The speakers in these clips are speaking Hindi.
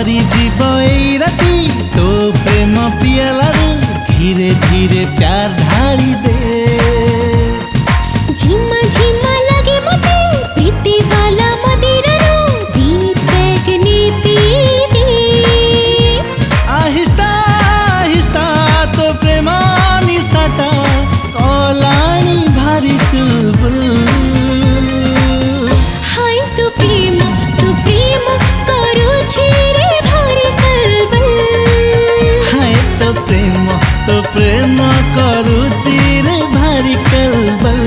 सरी जीव एई राती तो प्रेम पियालारू धीरे धीरे प्यार ढाली दे। झिमा झिमा लगे मते प्रीति वाला मदिरारू दी पैगनी पी दे। आहिस्ता आहिस्ता तो प्रेम निशाटा कलाणी भारी चुलबुल। हाय तो प्रेम करूछि रे भारी कलबल। हाय तो प्रेम करूछि रे भारी कलबल।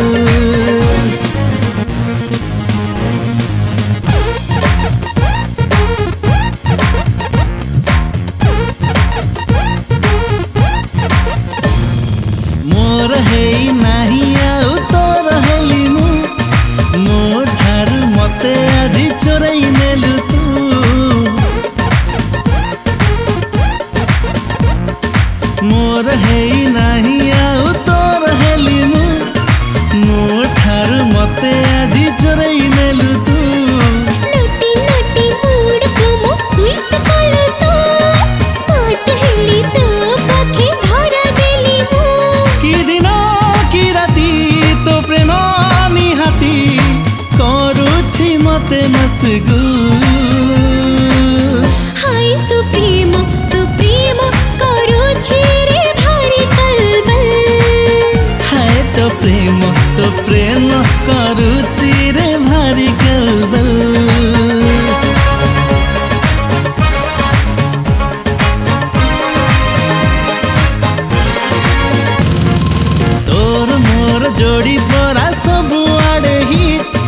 मोर हेई नाही आउ तोर हेली मु मो ठारू मते आजी चोरई नेलु तू। मोर हेई नाही आउ तोर हेली मु मो ठारू मते आजी चोरई नेलु तू। नटी नटी मूड को मो स्वीट कलु तो स्मार्ट हेली तो पाखे धरा देली मु। कि दिन कि राती तो प्रेम निहाती करूछि मते मसगुल। हाय तो प्रेम करूछि रे भारी कलबल। हाय तो प्रेम करूछि रे भारी कलबल। तोर मोर जोड़ी परा सब आड़े हिट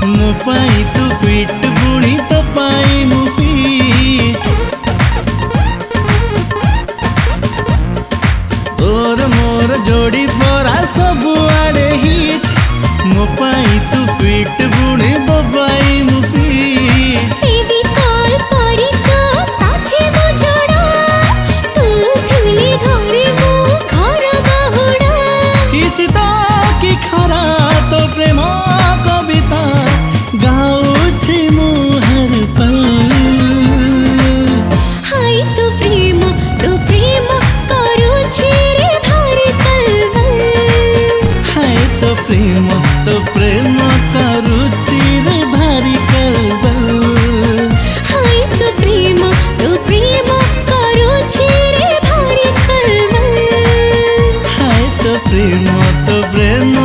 मो पाई तू फिट बुणी तो पाई मु फिट। तोर मोर जोड़ी परा सब आड़े हिट मो पाई तू फिट बुणी तो पाई मु फिट। फेविकॉल करी तो साथे मो जोड़ा तू थिली घरे मो घर बाहुड़ा। किसी तो की खरा तो प्रेम कविता गाउछि मु हर पल। हाय तो प्रेम करूछि रे भारी कलबल। हाय तो प्रेम करूछि रे भारी कलबल। हाय तो प्रेम करूछि रे भारी कलबल। हाय तो प्रेम